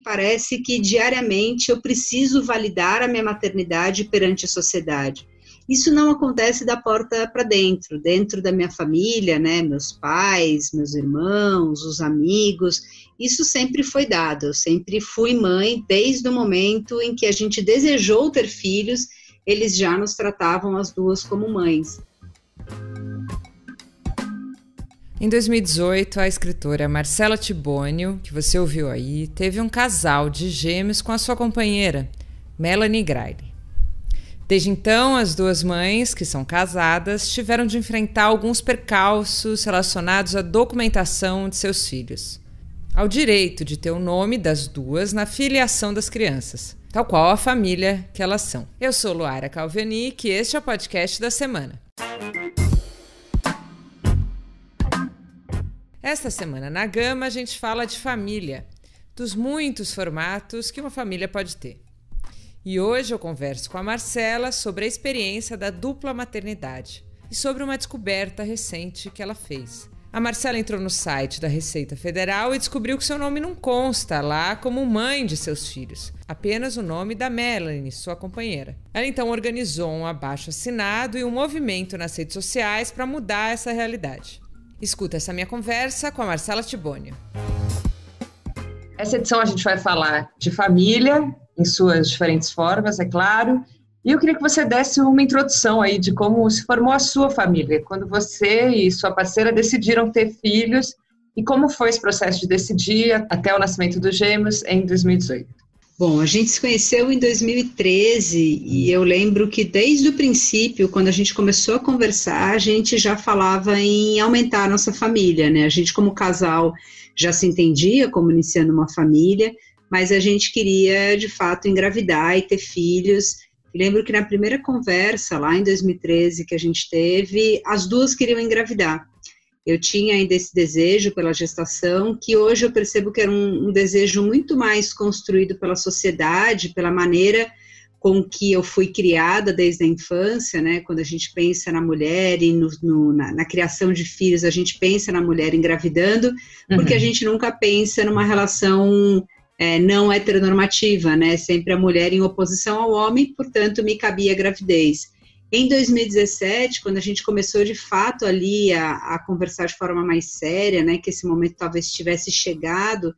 Parece que diariamente eu preciso validar a minha maternidade perante a sociedade. Isso não acontece da porta para dentro, dentro da minha família, né? Meus pais, meus irmãos, os amigos, isso sempre foi dado. Eu sempre fui mãe desde o momento em que a gente desejou ter filhos, eles já nos tratavam as duas como mães. Em 2018, a escritora Marcela Tibônio, que você ouviu aí, teve um casal de gêmeos com a sua companheira, Melanie Grayle. Desde então, as duas mães, que são casadas, tiveram de enfrentar alguns percalços relacionados à documentação de seus filhos, ao direito de ter o nome das duas na filiação das crianças, tal qual a família que elas são. Eu sou Luara Calviani e este é o podcast da semana. Esta semana na Gama a gente fala de família, dos muitos formatos que uma família pode ter. E hoje eu converso com a Marcela sobre a experiência da dupla maternidade e sobre uma descoberta recente que ela fez. A Marcela entrou no site da Receita Federal e descobriu que seu nome não consta lá como mãe de seus filhos, apenas o nome da Melanie, sua companheira. Ela então organizou um abaixo-assinado e um movimento nas redes sociais para mudar essa realidade. Escuta essa minha conversa com a Marcela Tibônio. Essa edição a gente vai falar de família, em suas diferentes formas, é claro. E eu queria que você desse uma introdução aí de como se formou a sua família, quando você e sua parceira decidiram ter filhos e como foi esse processo de decidir até o nascimento dos gêmeos em 2018. Bom, a gente se conheceu em 2013 e eu lembro que desde o princípio, quando a gente começou a conversar, a gente já falava em aumentar a nossa família, né? A gente como casal já se entendia como iniciando uma família, mas a gente queria, de fato, engravidar e ter filhos. E lembro que na primeira conversa, lá em 2013, que a gente teve, as duas queriam engravidar. Eu tinha ainda esse desejo pela gestação, que hoje eu percebo que era um desejo muito mais construído pela sociedade, pela maneira com que eu fui criada desde a infância, né? Quando a gente pensa na mulher e na criação de filhos, a gente pensa na mulher engravidando, porque a gente nunca pensa numa relação não heteronormativa, né? Sempre a mulher em oposição ao homem, portanto, me cabia a gravidez. Em 2017, quando a gente começou de fato ali a conversar de forma mais séria, né, que esse momento talvez tivesse chegado,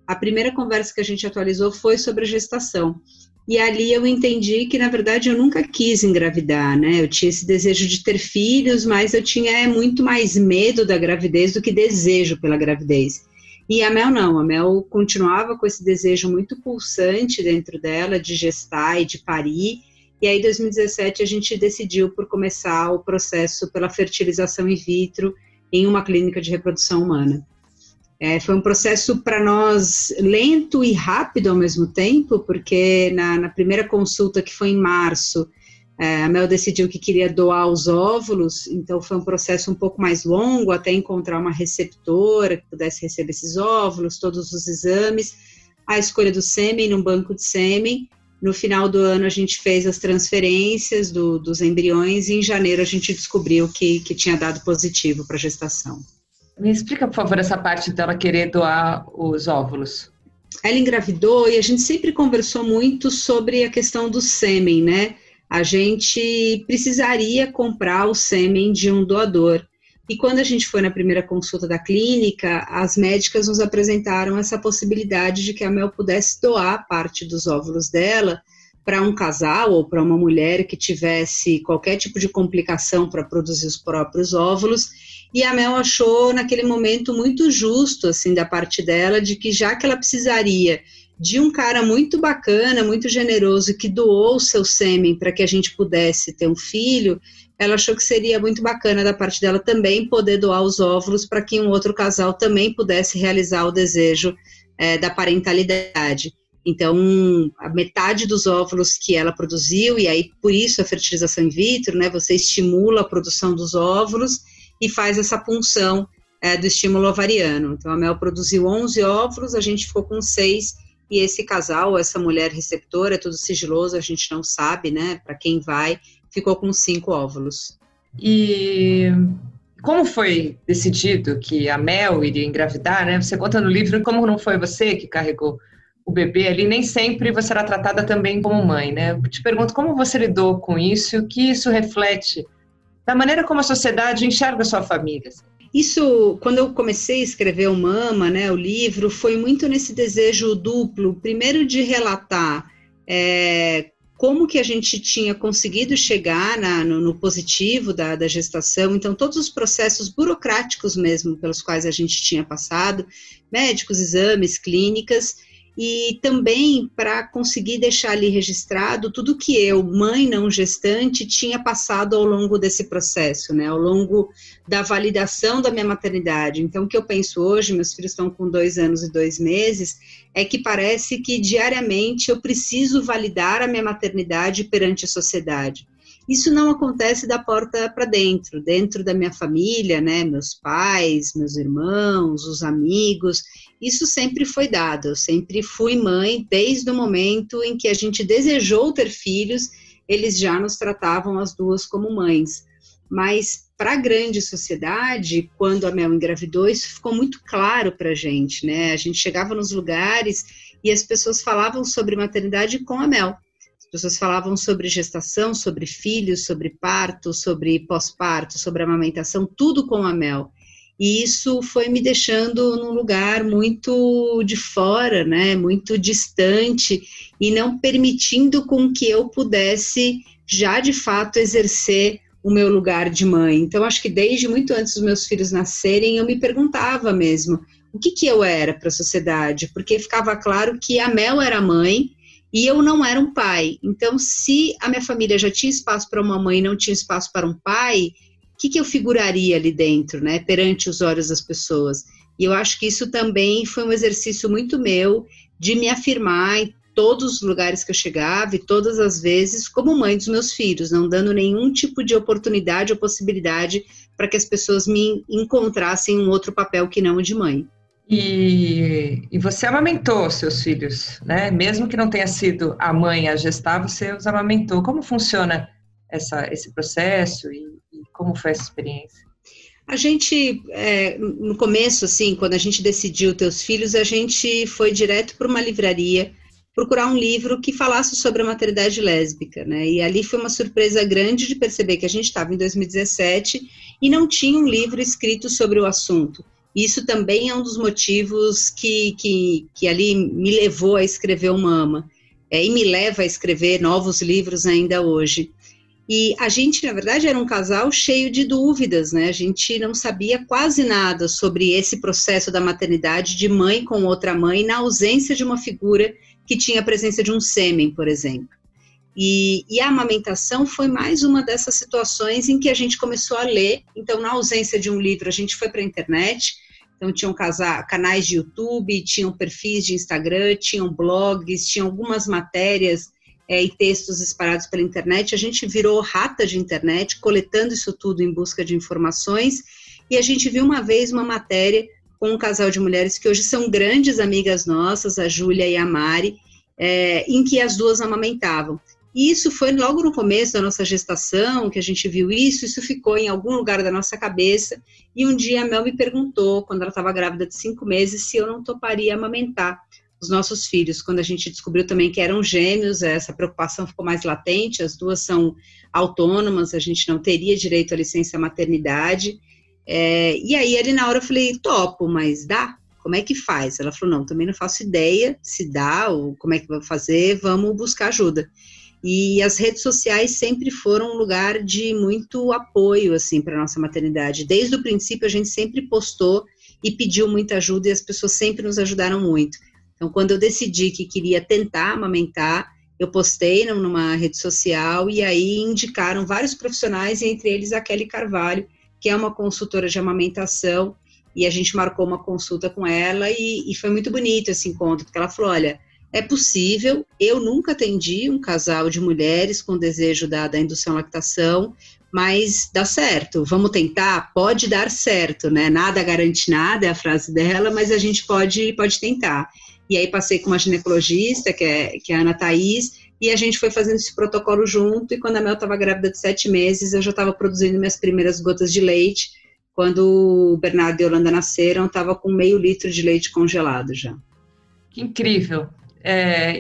a primeira conversa que a gente atualizou foi sobre a gestação. E ali eu entendi que, na verdade, eu nunca quis engravidar, né? Eu tinha esse desejo de ter filhos, mas eu tinha muito mais medo da gravidez do que desejo pela gravidez. E a Mel não, a Mel continuava com esse desejo muito pulsante dentro dela de gestar e de parir. E aí, em 2017, a gente decidiu por começar o processo pela fertilização in vitro em uma clínica de reprodução humana. Foi um processo para nós lento e rápido ao mesmo tempo, porque na primeira consulta, que foi em março, a Mel decidiu que queria doar os óvulos, então foi um processo um pouco mais longo até encontrar uma receptora que pudesse receber esses óvulos, todos os exames, a escolha do sêmen num banco de sêmen. No final do ano, a gente fez as transferências dos embriões e em janeiro a gente descobriu que tinha dado positivo para a gestação. Me explica, por favor, essa parte dela querer doar os óvulos. Ela engravidou e a gente sempre conversou muito sobre a questão do sêmen, né? A gente precisaria comprar o sêmen de um doador. E quando a gente foi na primeira consulta da clínica, as médicas nos apresentaram essa possibilidade de que a Mel pudesse doar parte dos óvulos dela para um casal ou para uma mulher que tivesse qualquer tipo de complicação para produzir os próprios óvulos. E a Mel achou naquele momento muito justo, assim, da parte dela, de que já que ela precisaria de um cara muito bacana, muito generoso, que doou o seu sêmen para que a gente pudesse ter um filho, ela achou que seria muito bacana da parte dela também poder doar os óvulos para que um outro casal também pudesse realizar o desejo da parentalidade. Então, a metade dos óvulos que ela produziu, e aí por isso a fertilização in vitro, né, você estimula a produção dos óvulos e faz essa punção do estímulo ovariano. Então, a Mel produziu 11 óvulos, a gente ficou com 6, e esse casal, essa mulher receptora, é tudo sigiloso, a gente não sabe, né, para quem vai, ficou com 5 óvulos. E como foi decidido que a Mel iria engravidar, né? Você conta no livro como não foi você que carregou o bebê ali, nem sempre você era tratada também como mãe, né? Eu te pergunto como você lidou com isso e o que isso reflete da maneira como a sociedade enxerga a sua família. Isso, quando eu comecei a escrever o Mama, né, o livro, foi muito nesse desejo duplo, primeiro de relatar como que a gente tinha conseguido chegar no positivo da gestação, então todos os processos burocráticos mesmo pelos quais a gente tinha passado, médicos, exames, clínicas, e também para conseguir deixar ali registrado tudo que eu, mãe não gestante, tinha passado ao longo desse processo, né, ao longo da validação da minha maternidade. Então, o que eu penso hoje, meus filhos estão com 2 anos e 2 meses, é que parece que diariamente eu preciso validar a minha maternidade perante a sociedade. Isso não acontece da porta para dentro da minha família, né, meus pais, meus irmãos, os amigos, isso sempre foi dado, eu sempre fui mãe, desde o momento em que a gente desejou ter filhos, eles já nos tratavam as duas como mães, mas para a grande sociedade, quando a Mel engravidou, isso ficou muito claro para a gente, né, a gente chegava nos lugares e as pessoas falavam sobre maternidade com a Mel. As pessoas falavam sobre gestação, sobre filhos, sobre parto, sobre pós-parto, sobre amamentação, tudo com a Mel. E isso foi me deixando num lugar muito de fora, né, muito distante, e não permitindo com que eu pudesse já de fato exercer o meu lugar de mãe. Então, acho que desde muito antes dos meus filhos nascerem, eu me perguntava mesmo, o que eu era para a sociedade? Porque ficava claro que a Mel era mãe, e eu não era um pai. Então, se a minha família já tinha espaço para uma mãe e não tinha espaço para um pai, o que eu figuraria ali dentro, né, perante os olhos das pessoas? E eu acho que isso também foi um exercício muito meu de me afirmar em todos os lugares que eu chegava e todas as vezes como mãe dos meus filhos, não dando nenhum tipo de oportunidade ou possibilidade para que as pessoas me encontrassem um outro papel que não o de mãe. E você amamentou seus filhos, né? Mesmo que não tenha sido a mãe a gestar, você os amamentou. Como funciona esse processo e como foi essa experiência? A gente, no começo, assim, quando a gente decidiu ter os filhos, a gente foi direto para uma livraria procurar um livro que falasse sobre a maternidade lésbica, né? E ali foi uma surpresa grande de perceber que a gente estava em 2017 e não tinha um livro escrito sobre o assunto. Isso também é um dos motivos que ali me levou a escrever o Mama, e me leva a escrever novos livros ainda hoje. E a gente, na verdade, era um casal cheio de dúvidas, né? A gente não sabia quase nada sobre esse processo da maternidade de mãe com outra mãe, na ausência de uma figura que tinha a presença de um sêmen, por exemplo. E a amamentação foi mais uma dessas situações em que a gente começou a ler. Então, na ausência de um livro, a gente foi para a internet. Então, tinham canais de YouTube, tinham perfis de Instagram, tinham blogs, tinham algumas matérias e textos espalhados pela internet. A gente virou rata de internet, coletando isso tudo em busca de informações. E a gente viu uma vez uma matéria com um casal de mulheres que hoje são grandes amigas nossas, a Júlia e a Mari, em que as duas amamentavam. E isso foi logo no começo da nossa gestação, que a gente viu isso ficou em algum lugar da nossa cabeça, e um dia a Mel me perguntou, quando ela estava grávida de 5 meses, se eu não toparia amamentar os nossos filhos. Quando a gente descobriu também que eram gêmeos, essa preocupação ficou mais latente, as duas são autônomas, a gente não teria direito à licença maternidade, e aí ali na hora eu falei, topo, mas dá? Como é que faz? Ela falou, não, também não faço ideia se dá, ou como é que vai fazer, vamos buscar ajuda. E as redes sociais sempre foram um lugar de muito apoio, assim, para a nossa maternidade. Desde o princípio, a gente sempre postou e pediu muita ajuda, e as pessoas sempre nos ajudaram muito. Então, quando eu decidi que queria tentar amamentar, eu postei numa rede social, e aí indicaram vários profissionais, e entre eles a Kelly Carvalho, que é uma consultora de amamentação, e a gente marcou uma consulta com ela, e foi muito bonito esse encontro, porque ela falou, olha, é possível, eu nunca atendi um casal de mulheres com desejo da indução à lactação, mas dá certo, vamos tentar, pode dar certo, né, nada garante nada, é a frase dela, mas a gente pode tentar. E aí passei com uma ginecologista, que é a Ana Thaís, e a gente foi fazendo esse protocolo junto, e quando a Mel estava grávida de 7 meses, eu já estava produzindo minhas primeiras gotas de leite. Quando o Bernardo e a Yolanda nasceram, eu estava com meio litro de leite congelado já. Que incrível!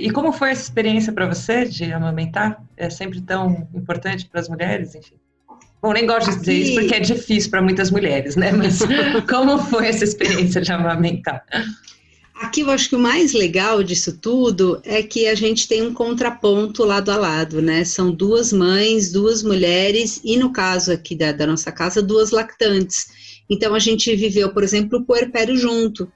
E como foi essa experiência para você de amamentar? É sempre tão importante para as mulheres, enfim. Bom, nem gosto de dizer isso porque é difícil para muitas mulheres, né? Mas como foi essa experiência de amamentar? Aqui eu acho que o mais legal disso tudo é que a gente tem um contraponto lado a lado, né? São duas mães, duas mulheres e, no caso aqui da nossa casa, duas lactantes. Então, a gente viveu, por exemplo, o puerpério junto.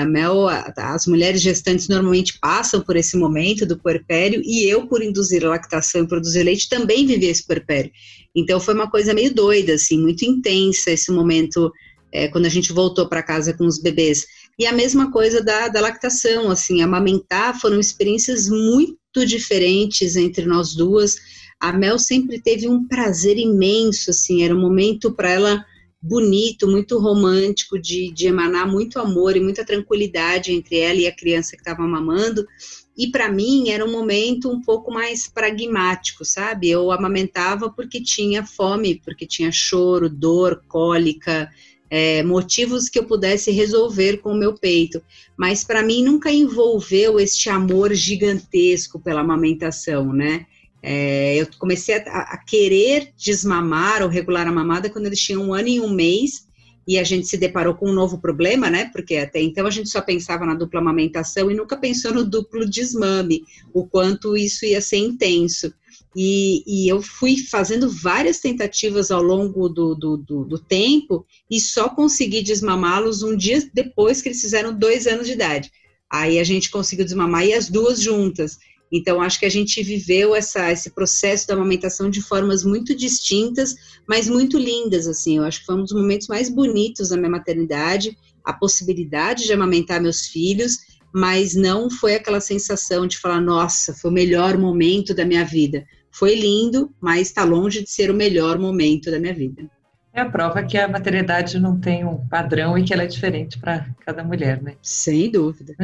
A Mel, as mulheres gestantes normalmente passam por esse momento do puerpério e eu, por induzir a lactação e produzir leite, também vivi esse puerpério. Então, foi uma coisa meio doida, assim, muito intensa esse momento, quando a gente voltou para casa com os bebês. E a mesma coisa da lactação, assim, amamentar foram experiências muito diferentes entre nós duas. A Mel sempre teve um prazer imenso, assim, era um momento para ela bonito, muito romântico, de emanar muito amor e muita tranquilidade entre ela e a criança que estava mamando. E para mim era um momento um pouco mais pragmático, sabe? Eu amamentava porque tinha fome, porque tinha choro, dor, cólica, motivos que eu pudesse resolver com o meu peito, mas para mim nunca envolveu este amor gigantesco pela amamentação, né? Eu comecei a querer desmamar ou regular a mamada quando eles tinham 1 ano e 1 mês, e a gente se deparou com um novo problema, né? Porque até então a gente só pensava na dupla amamentação e nunca pensou no duplo desmame, o quanto isso ia ser intenso. E eu fui fazendo várias tentativas ao longo do tempo e só consegui desmamá-los um dia depois que eles fizeram 2 anos de idade. Aí a gente conseguiu desmamar e as duas juntas. Então, acho que a gente viveu esse processo da amamentação de formas muito distintas, mas muito lindas, assim. Eu acho que foi um dos momentos mais bonitos da minha maternidade, a possibilidade de amamentar meus filhos, mas não foi aquela sensação de falar, nossa, foi o melhor momento da minha vida. Foi lindo, mas está longe de ser o melhor momento da minha vida. É a prova que a maternidade não tem um padrão e que ela é diferente para cada mulher, né? Sem dúvida.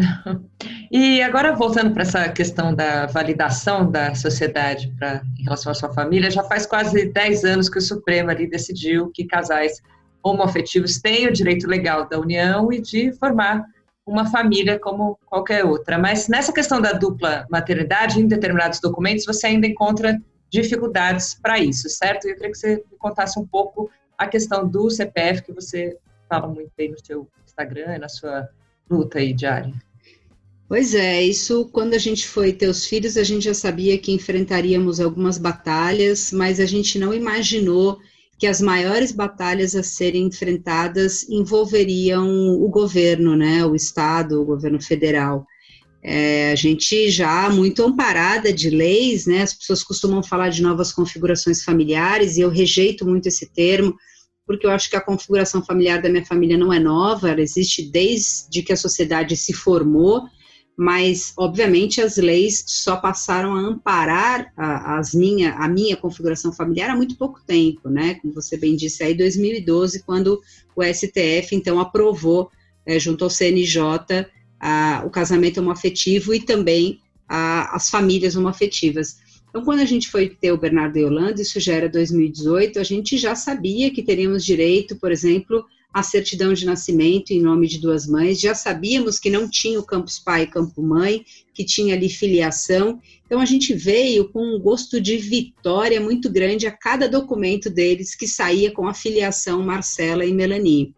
E agora, voltando para essa questão da validação da sociedade em relação à sua família, já faz quase 10 anos que o Supremo ali decidiu que casais homoafetivos têm o direito legal da união e de formar uma família como qualquer outra. Mas nessa questão da dupla maternidade, em determinados documentos, você ainda encontra dificuldades para isso, certo? Eu queria que você me contasse um pouco a questão do CPF, que você fala muito aí no seu Instagram, na sua luta aí diária. Pois é, isso quando a gente foi ter os filhos, a gente já sabia que enfrentaríamos algumas batalhas, mas a gente não imaginou que as maiores batalhas a serem enfrentadas envolveriam o governo, né, o Estado, o governo federal. A gente já muito amparada de leis, né, as pessoas costumam falar de novas configurações familiares, e eu rejeito muito esse termo, porque eu acho que a configuração familiar da minha família não é nova, ela existe desde que a sociedade se formou, mas, obviamente, as leis só passaram a amparar a minha configuração familiar há muito pouco tempo, né, como você bem disse, aí 2012, quando o STF, então, aprovou, junto ao CNJ, o casamento homoafetivo e também as famílias homoafetivas. Então, quando a gente foi ter o Bernardo e a Yolanda, isso já era 2018, a gente já sabia que teríamos direito, por exemplo, à certidão de nascimento em nome de 2 mães, já sabíamos que não tinha o campus pai e campo mãe, que tinha ali filiação, então a gente veio com um gosto de vitória muito grande a cada documento deles que saía com a filiação Marcela e Melanie.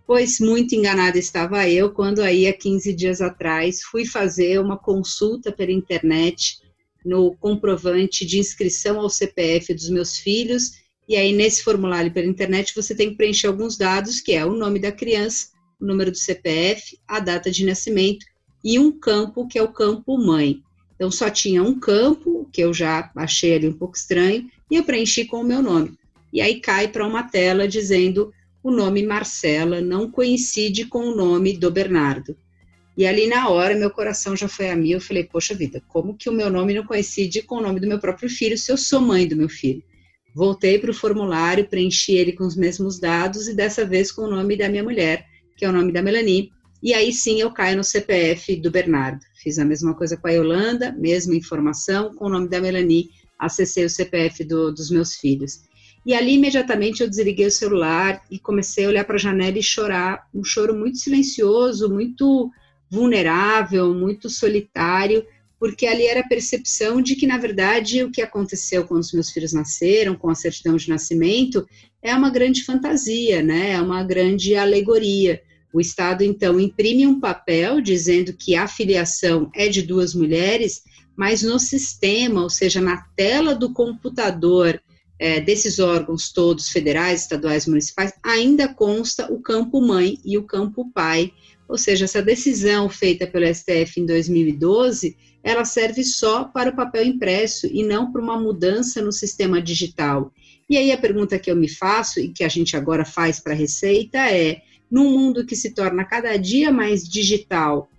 Pois muito enganada estava eu, quando aí há 15 dias atrás fui fazer uma consulta pela internet no comprovante de inscrição ao CPF dos meus filhos, e aí nesse formulário pela internet você tem que preencher alguns dados, que é o nome da criança, o número do CPF, a data de nascimento e um campo, que é o campo mãe. Então só tinha um campo, que eu já achei ali um pouco estranho, e eu preenchi com o meu nome. E aí cai para uma tela dizendo o nome Marcela não coincide com o nome do Bernardo. E ali na hora, meu coração já foi a mil, eu falei, poxa vida, como que o meu nome não coincide com o nome do meu próprio filho, se eu sou mãe do meu filho? Voltei para o formulário, preenchi ele com os mesmos dados, e dessa vez com o nome da minha mulher, que é o nome da Melanie, e aí sim eu caio no CPF do Bernardo. Fiz a mesma coisa com a Yolanda, mesma informação, com o nome da Melanie, acessei o CPF dos meus filhos. E ali, imediatamente, eu desliguei o celular e comecei a olhar para a janela e chorar, um choro muito silencioso, muito vulnerável, muito solitário, porque ali era a percepção de que, na verdade, o que aconteceu quando os meus filhos nasceram, com a certidão de nascimento, é uma grande fantasia, né? É uma grande alegoria. O Estado, então, imprime um papel dizendo que a filiação é de duas mulheres, mas no sistema, ou seja, na tela do computador desses órgãos todos, federais, estaduais, municipais, ainda consta o campo mãe e o campo pai. Ou seja, essa decisão feita pelo STF em 2012, ela serve só para o papel impresso e não para uma mudança no sistema digital. E aí a pergunta que eu me faço e que a gente agora faz para a Receita é, num mundo que se torna cada dia mais digital,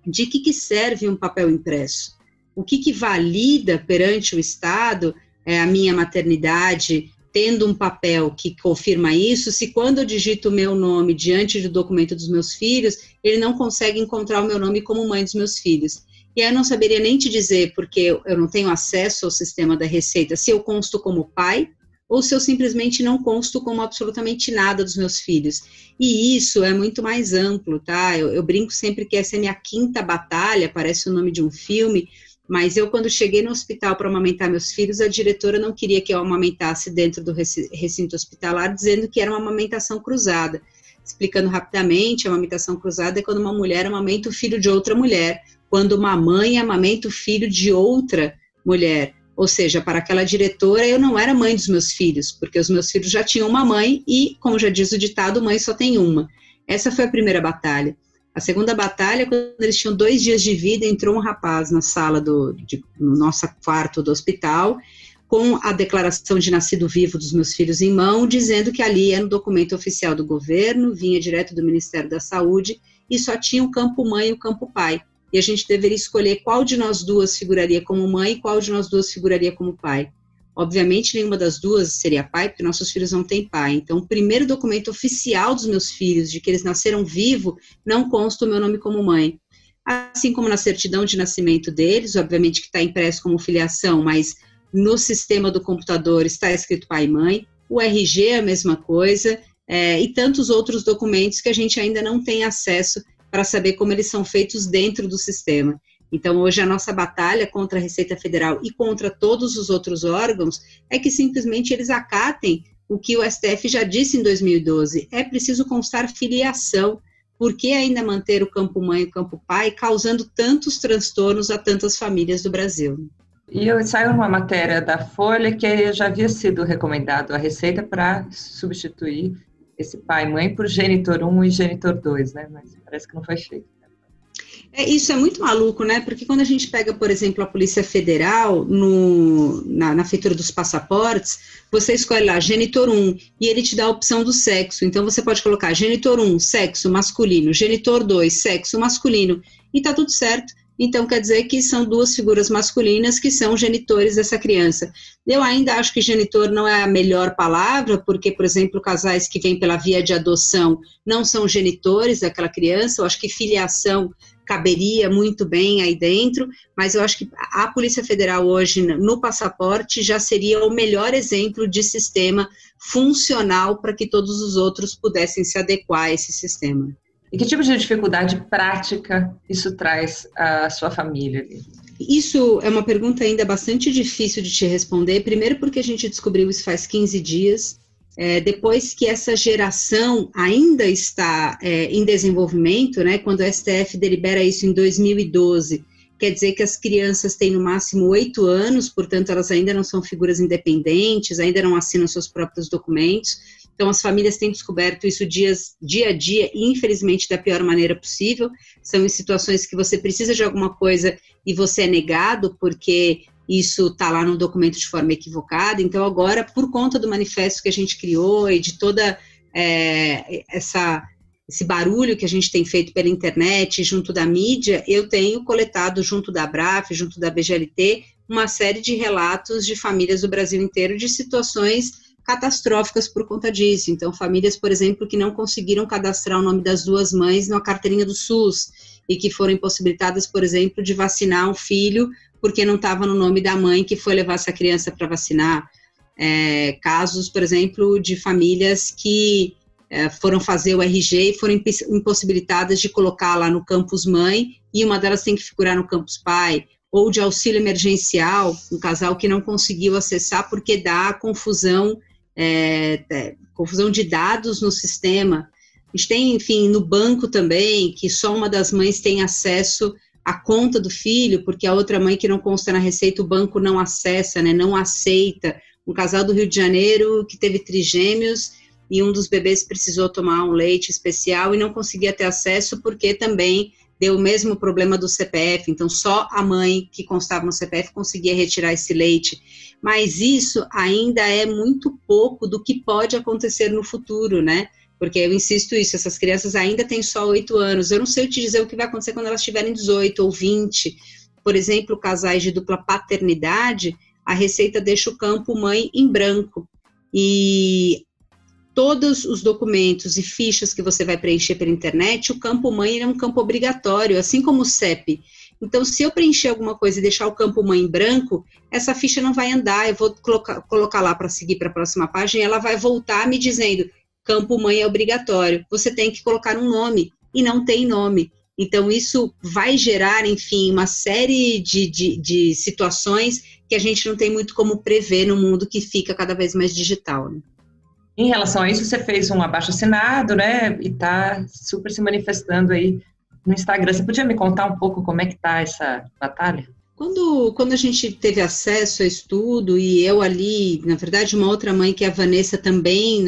de que serve um papel impresso? O que valida perante o Estado a minha maternidade, tendo um papel que confirma isso, se quando eu digito o meu nome diante do documento dos meus filhos, ele não consegue encontrar o meu nome como mãe dos meus filhos. E aí eu não saberia nem te dizer, porque eu não tenho acesso ao sistema da Receita, se eu consto como pai, ou se eu simplesmente não consto como absolutamente nada dos meus filhos. E isso é muito mais amplo, tá? Eu brinco sempre que essa é minha quinta batalha, parece o nome de um filme, mas eu, quando cheguei no hospital para amamentar meus filhos, a diretora não queria que eu amamentasse dentro do recinto hospitalar, dizendo que era uma amamentação cruzada. Explicando rapidamente, a amamentação cruzada é quando uma mulher amamenta o filho de outra mulher, quando uma mãe amamenta o filho de outra mulher. Ou seja, para aquela diretora, eu não era mãe dos meus filhos, porque os meus filhos já tinham uma mãe e, como já diz o ditado, mãe só tem uma. Essa foi a primeira batalha. A segunda batalha, quando eles tinham 2 dias de vida, entrou um rapaz na sala no nosso quarto do hospital, com a declaração de nascido vivo dos meus filhos em mão, dizendo que ali era um documento oficial do governo, vinha direto do Ministério da Saúde, e só tinha o campo mãe e o campo pai. E a gente deveria escolher qual de nós duas figuraria como mãe e qual de nós duas figuraria como pai. Obviamente, nenhuma das duas seria pai, porque nossos filhos não têm pai. Então, o primeiro documento oficial dos meus filhos, de que eles nasceram vivos, não consta o meu nome como mãe. Assim como na certidão de nascimento deles, obviamente que está impresso como filiação, mas no sistema do computador está escrito pai e mãe. O RG é a mesma coisa, e tantos outros documentos que a gente ainda não tem acesso para saber como eles são feitos dentro do sistema. Então, hoje a nossa batalha contra a Receita Federal e contra todos os outros órgãos é que simplesmente eles acatem o que o STF já disse em 2012. É preciso constar filiação. Por que ainda manter o campo mãe e o campo pai, causando tantos transtornos a tantas famílias do Brasil? E saiu uma matéria da Folha que já havia sido recomendado a Receita para substituir esse pai e mãe por genitor 1 e genitor 2, né? Mas parece que não foi feito. Isso é muito maluco, né? Porque quando a gente pega, por exemplo, a Polícia Federal na feitura dos passaportes, você escolhe lá genitor 1 e ele te dá a opção do sexo. Então você pode colocar genitor 1, sexo masculino, genitor 2, sexo masculino, e tá tudo certo. Então quer dizer que são duas figuras masculinas que são genitores dessa criança. Eu ainda acho que genitor não é a melhor palavra, porque, por exemplo, casais que vêm pela via de adoção não são genitores daquela criança. Eu acho que filiação caberia muito bem aí dentro, mas eu acho que a Polícia Federal hoje, no passaporte, já seria o melhor exemplo de sistema funcional para que todos os outros pudessem se adequar a esse sistema. E que tipo de dificuldade prática isso traz à sua família? Isso é uma pergunta ainda bastante difícil de te responder, primeiro porque a gente descobriu isso faz 15 dias, depois que essa geração ainda está em desenvolvimento, né, quando o STF delibera isso em 2012, quer dizer que as crianças têm no máximo 8 anos, portanto elas ainda não são figuras independentes, ainda não assinam seus próprios documentos, então as famílias têm descoberto isso dia a dia e infelizmente da pior maneira possível, são em situações que você precisa de alguma coisa e você é negado porque isso está lá no documento de forma equivocada. Então agora, por conta do manifesto que a gente criou e de toda esse barulho que a gente tem feito pela internet, junto da mídia, eu tenho coletado junto da ABRAF, junto da BGLT, uma série de relatos de famílias do Brasil inteiro de situações catastróficas por conta disso. Então, famílias, por exemplo, que não conseguiram cadastrar o nome das duas mães na carteirinha do SUS e que foram impossibilitadas, por exemplo, de vacinar um filho porque não estava no nome da mãe que foi levar essa criança para vacinar. Casos, por exemplo, de famílias que foram fazer o RG e foram impossibilitadas de colocar lá no campus mãe, e uma delas tem que figurar no campus pai, ou de auxílio emergencial, um casal que não conseguiu acessar porque dá confusão de dados no sistema. A gente tem, enfim, no banco também, que só uma das mães tem acesso à conta do filho, porque a outra mãe que não consta na receita, o banco não acessa, né, não aceita. Um casal do Rio de Janeiro que teve trigêmeos e um dos bebês precisou tomar um leite especial e não conseguia ter acesso porque também deu o mesmo problema do CPF, então só a mãe que constava no CPF conseguia retirar esse leite. Mas isso ainda é muito pouco do que pode acontecer no futuro, né? Porque eu insisto isso, essas crianças ainda têm só 8 anos, eu não sei te dizer o que vai acontecer quando elas tiverem 18 ou 20. Por exemplo, casais de dupla paternidade, a Receita deixa o campo mãe em branco, e todos os documentos e fichas que você vai preencher pela internet, o campo mãe é um campo obrigatório, assim como o CEP. Então, se eu preencher alguma coisa e deixar o campo mãe em branco, essa ficha não vai andar, eu vou colocar lá para seguir para a próxima página, e ela vai voltar me dizendo, campo mãe é obrigatório, você tem que colocar um nome, e não tem nome. Então, isso vai gerar, enfim, uma série de situações que a gente não tem muito como prever no mundo que fica cada vez mais digital, né? Em relação a isso, você fez um abaixo-assinado, né, e está super se manifestando aí no Instagram. Você podia me contar um pouco como é que está essa batalha? Quando a gente teve acesso a estudo, e eu ali, na verdade, uma outra mãe, que é a Vanessa, também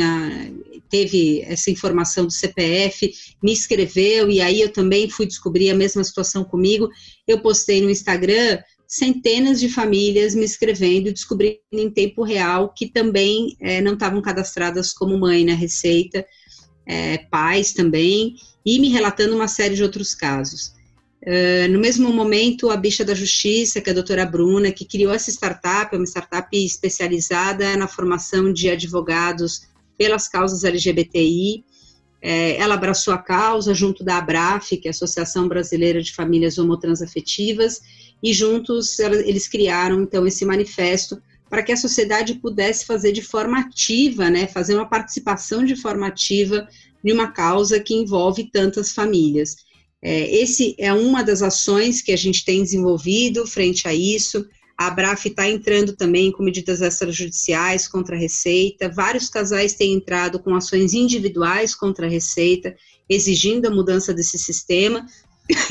teve essa informação do CPF, me escreveu, e aí eu também fui descobrir a mesma situação comigo, eu postei no Instagram centenas de famílias me escrevendo e descobrindo em tempo real que também não estavam cadastradas como mãe na Receita, pais também, e me relatando uma série de outros casos. No mesmo momento, a Bicha da Justiça, que é a doutora Bruna, que criou essa startup, é uma startup especializada na formação de advogados pelas causas LGBTI, ela abraçou a causa junto da ABRAF, que é a Associação Brasileira de Famílias Homotransafetivas, e juntos eles criaram, então, esse manifesto para que a sociedade pudesse fazer de forma ativa, né, fazer uma participação de forma ativa em uma causa que envolve tantas famílias. Esse é uma das ações que a gente tem desenvolvido frente a isso. A ABRAF está entrando também com medidas extrajudiciais contra a Receita, vários casais têm entrado com ações individuais contra a Receita, exigindo a mudança desse sistema,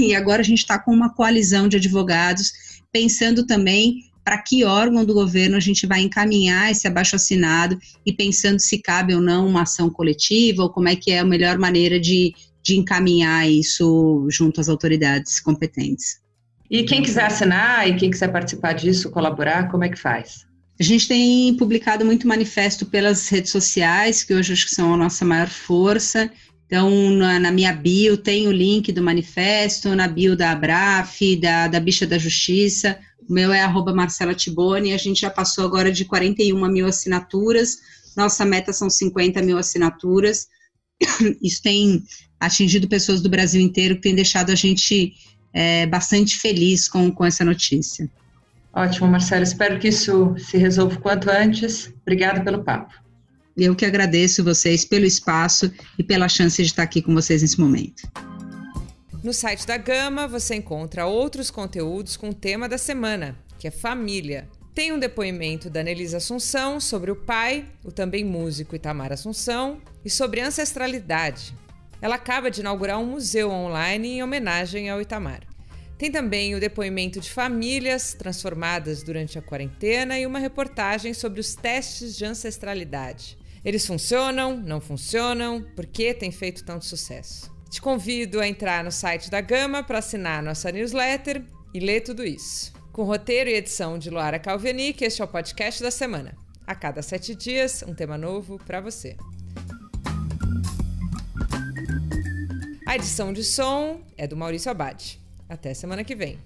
e agora a gente está com uma coalizão de advogados, pensando também para que órgão do governo a gente vai encaminhar esse abaixo-assinado, e pensando se cabe ou não uma ação coletiva, ou como é que é a melhor maneira de encaminhar isso junto às autoridades competentes. E quem quiser assinar e quem quiser participar disso, colaborar, como é que faz? A gente tem publicado muito manifesto pelas redes sociais, que hoje acho que são a nossa maior força. Então, na minha bio tem o link do manifesto, na bio da ABRAF, da Bicha da Justiça. O meu é @MarcelaTiboni, a gente já passou agora de 41 mil assinaturas, nossa meta são 50 mil assinaturas. Isso tem atingido pessoas do Brasil inteiro, que tem deixado a gente bastante feliz com essa notícia. Ótimo, Marcela, espero que isso se resolva o quanto antes. Obrigada pelo papo. Eu que agradeço vocês pelo espaço e pela chance de estar aqui com vocês nesse momento. No site da Gama você encontra outros conteúdos com o tema da semana, que é família. Tem um depoimento da Nelisa Assunção sobre o pai, o também músico Itamar Assunção, e sobre ancestralidade. Ela acaba de inaugurar um museu online em homenagem ao Itamar. Tem também o depoimento de famílias transformadas durante a quarentena e uma reportagem sobre os testes de ancestralidade. Eles funcionam? Não funcionam? Por que têm feito tanto sucesso? Te convido a entrar no site da Gama para assinar nossa newsletter e ler tudo isso. Com roteiro e edição de Luara Calvenic, este é o podcast da semana. A cada 7 dias, um tema novo para você. A edição de som é do Maurício Abad. Até semana que vem.